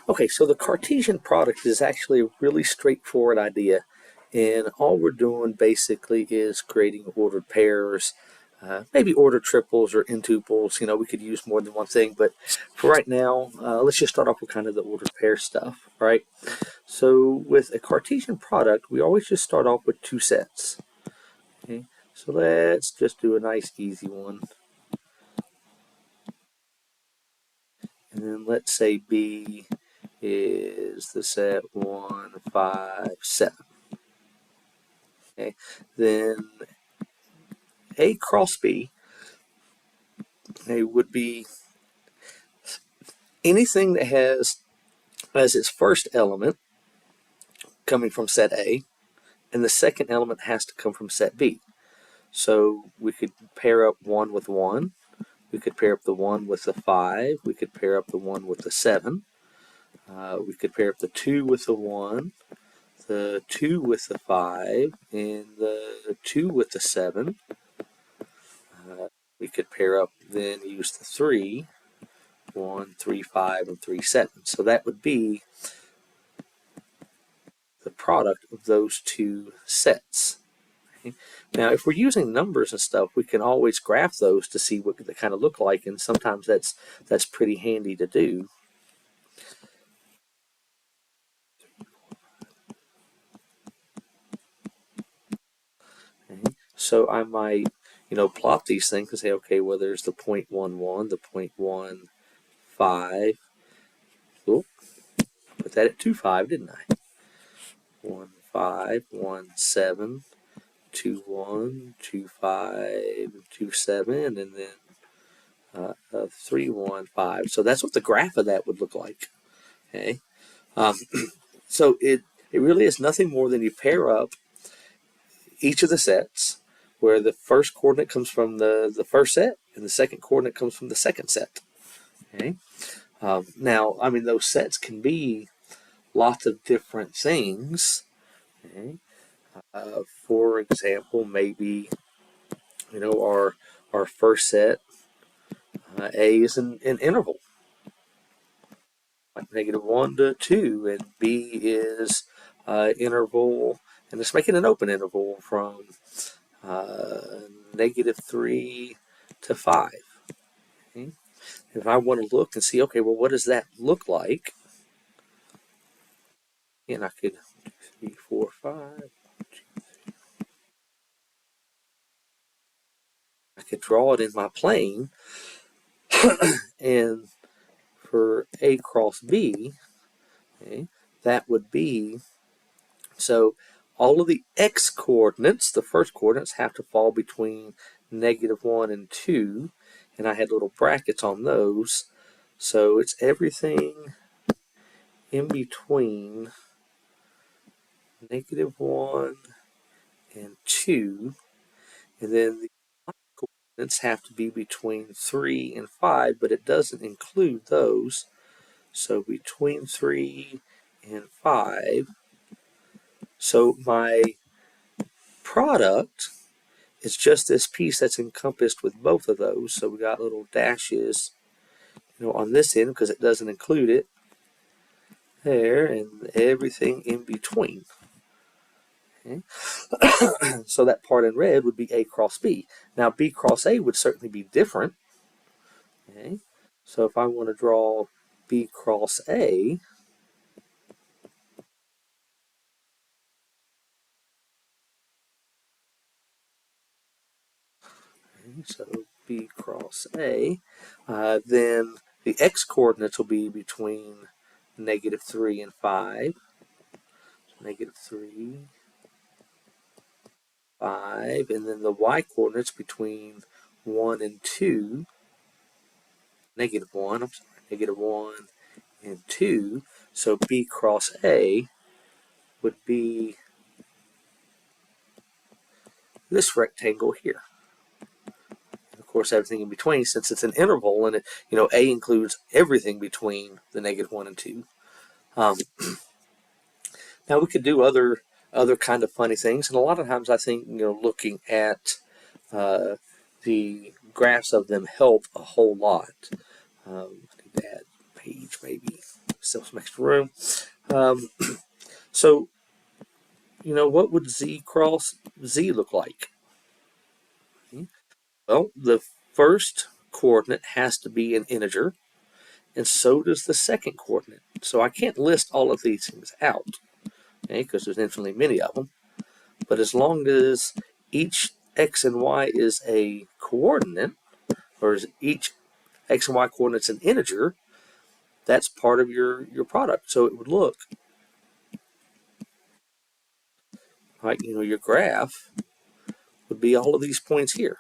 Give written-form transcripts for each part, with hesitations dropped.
Okay, so the Cartesian product is actually a really straightforward idea, and all we're doing basically is creating ordered pairs, maybe ordered triples or intuples. We could use more than one thing, but for right now, let's just start off with kind of the ordered pair stuff, right? So with a Cartesian product, we always just start off with two sets. Okay, so let's just do a nice easy one. And then let's say B is the set 1, 5, 7. Okay, then A cross B would be anything that has as its first element coming from set A, and the second element has to come from set B. So we could pair up 1 with 1. We could pair up the 1 with the 5. We could pair up the 1 with the 7. We could pair up the 2 with the 1, the 2 with the 5, and the 2 with the 7. We could pair up, then use the 3, 1, 3, 5, and 3, 7. So that would be the product of those two sets. Okay? Now, if we're using numbers and stuff, we can always graph those to see what they kind of look like, and sometimes that's pretty handy to do. Okay? So I might, plot these things and say, okay, well, there's the 0.11, the 0.15. Oh, put that at 2.5, didn't I? 1.5, 1.7, 2.1, 2.5, 2.7, and then 3.15. So that's what the graph of that would look like. Okay, so it really is nothing more than you pair up each of the sets, where the first coordinate comes from the first set and the second coordinate comes from the second set. Okay, now I mean those sets can be lots of different things. Okay, for example, maybe our first set A is an interval, like -1 to 2, and B is interval, and let's make it an open interval from -3 to 5. Okay? If I want to look and see, okay, well, what does that look like? And I could 3, 4, 5. I could draw it in my plane, and for A cross B, okay, that would be, so all of the x coordinates, the first coordinates, have to fall between -1 and 2, and I had little brackets on those, so it's everything in between -1 and 2, and then the coordinates have to be between 3 and 5, but it doesn't include those, so between 3 and 5. So my product is just this piece that's encompassed with both of those. So we got little dashes, on this end because it doesn't include it there, and everything in between. Okay. So that part in red would be A cross B. Now B cross A would certainly be different. Okay. So if I want to draw B cross A, so B cross A, then the x coordinates will be between -3 and 5. -3, 5, and then the y coordinates between 1 and 2, -1, I'm sorry, -1 and 2. So B cross A would be this rectangle here. Of course, everything in between, since it's an interval, and A includes everything between the -1 and 2. Now we could do other kind of funny things, and a lot of times I think looking at the graphs of them help a whole lot. I need to add page maybe. Still some extra room. Um, so, what would z cross z look like? Well, the first coordinate has to be an integer, and so does the second coordinate. So I can't list all of these things out, okay, because there's infinitely many of them. But as long as each x and y is a coordinate, or is each x and y coordinates an integer, that's part of your product. So it would look like, your graph would be all of these points here.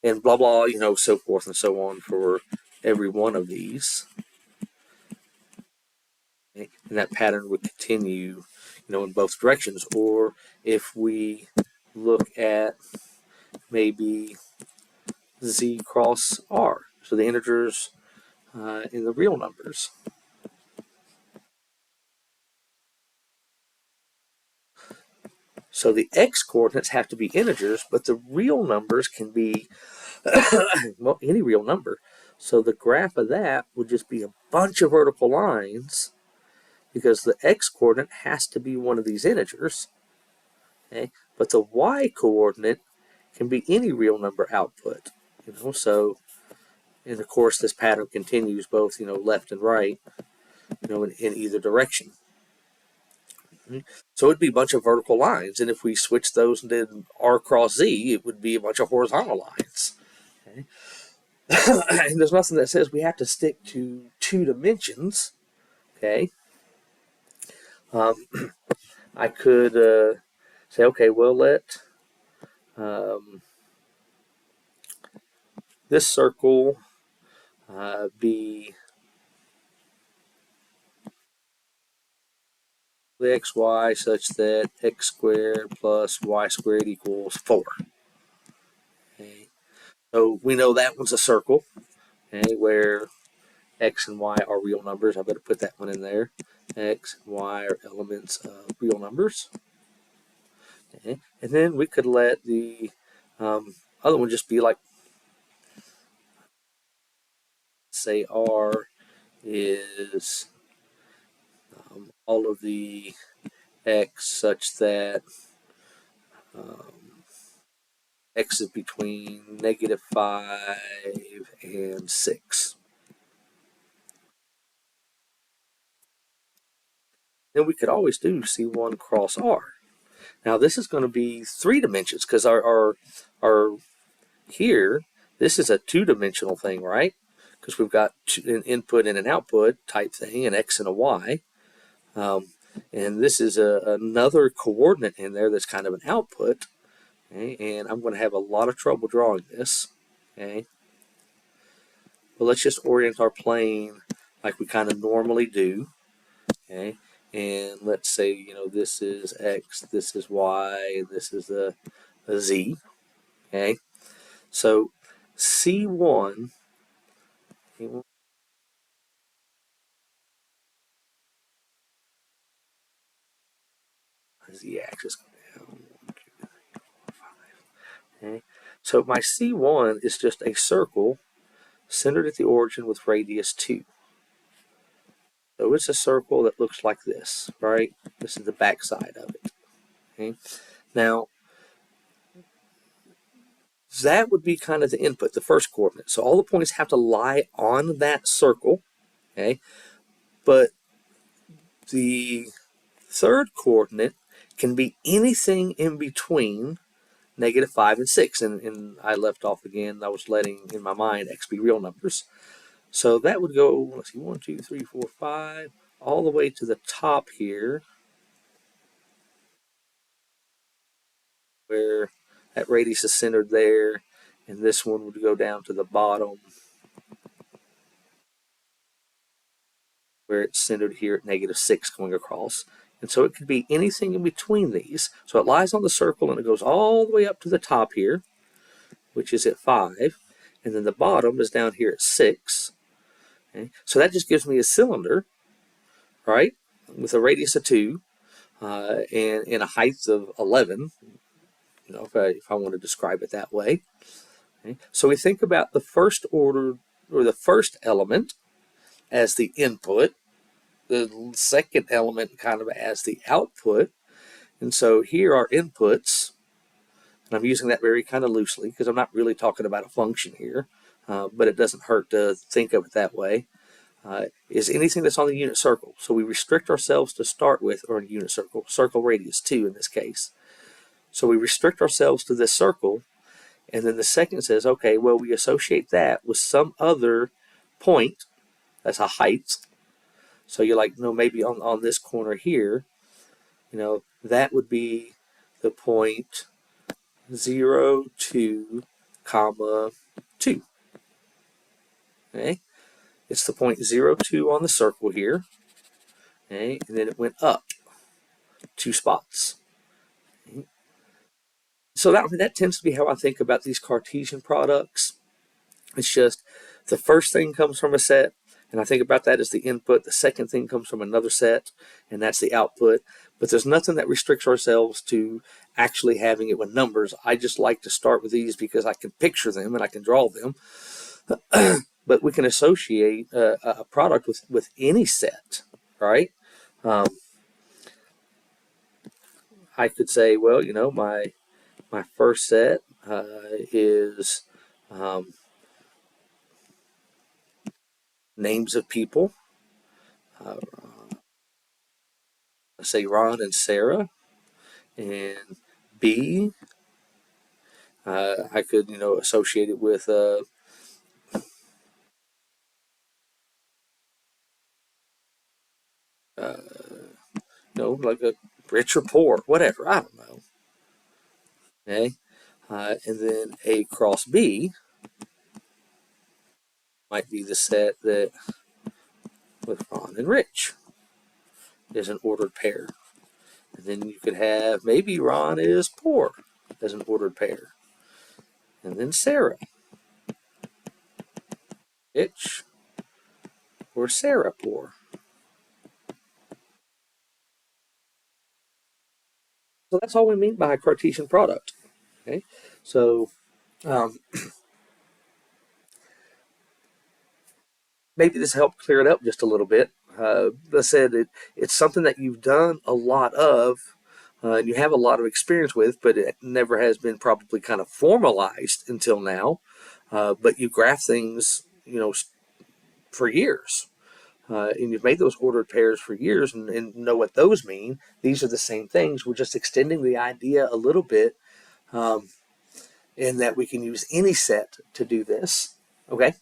And blah, blah, so forth and so on for every one of these. Okay? And that pattern would continue, in both directions. Or if we look at maybe z cross r, so the integers in the real numbers. So the x coordinates have to be integers, but the real numbers can be, well, any real number. So the graph of that would just be a bunch of vertical lines because the x coordinate has to be one of these integers. Okay? But the y coordinate can be any real number output. So, and of course this pattern continues both, left and right, in either direction. So it'd be a bunch of vertical lines, and if we switch those and did r cross z, it would be a bunch of horizontal lines. Okay? And there's nothing that says we have to stick to 2 dimensions. Okay, I could say, okay, well, let this circle be the xy such that x squared plus y squared equals 4. Okay. So we know that one's a circle, okay, where x and y are real numbers. I better put that one in there. X and y are elements of real numbers. Okay. And then we could let the other one just be like, say r is all of the x such that x is between -5 and 6. Then we could always do C1 cross R. Now this is going to be 3 dimensions because our here, this is a 2-dimensional thing, right? Because we've got an input and an output type thing, an x and a y. And this is another coordinate in there that's kind of an output. Okay? And I'm going to have a lot of trouble drawing this. Okay? But let's just orient our plane like we kind of normally do. Okay? And let's say, this is x, this is y, and this is a z. Okay? So C1, z-axis go down, 1, 2, 3, 4, 5. Okay? So my C1 is just a circle centered at the origin with radius 2. So it's a circle that looks like this, right? This is the back side of it. Okay? Now, that would be kind of the input, the first coordinate. So all the points have to lie on that circle. Okay? But the third coordinate can be anything in between -5 and 6. And I left off again, I was letting, in my mind, x be real numbers. So that would go, let's see, 1, 2, 3, 4, 5, all the way to the top here, where that radius is centered there, and this one would go down to the bottom, where it's centered here at -6 going across. And so it could be anything in between these. So it lies on the circle, and it goes all the way up to the top here, which is at 5, and then the bottom is down here at 6. Okay? So that just gives me a cylinder, right, with a radius of 2. and a height of 11, if I want to describe it that way. Okay? So we think about the first order or the first element as the input, the second element kind of as the output. And so here are inputs, and I'm using that very kind of loosely because I'm not really talking about a function here, but it doesn't hurt to think of it that way. Is anything that's on the unit circle. So we restrict ourselves to start with, or a unit circle, circle radius 2 in this case. So we restrict ourselves to this circle, and then the second says, okay, well, we associate that with some other point that's a height. So you're like, no, maybe on this corner here, that would be the point 0, 2, comma 2. Okay, it's the point 0, 2 on the circle here. Okay, and then it went up 2 spots. Okay. So that tends to be how I think about these Cartesian products. It's just the first thing comes from a set, and I think about that as the input. The second thing comes from another set, and that's the output. But there's nothing that restricts ourselves to actually having it with numbers. I just like to start with these because I can picture them and I can draw them. But we can associate a product with any set, right? I could say, well, my first set is names of people. Let's say Ron and Sarah. And B, I could, associate it with, like a rich or poor, whatever. I don't know. Okay. And then A cross B might be the set that with Ron and Rich is an ordered pair. And then you could have maybe Ron is poor as an ordered pair. And then Sarah, Rich, or Sarah poor. So that's all we mean by a Cartesian product. Okay. So um, maybe this helped clear it up just a little bit. I said it's something that you've done a lot of, and you have a lot of experience with, but it never has been probably kind of formalized until now. But you graph things, for years. And you've made those ordered pairs for years and know what those mean. These are the same things. We're just extending the idea a little bit in that we can use any set to do this. Okay.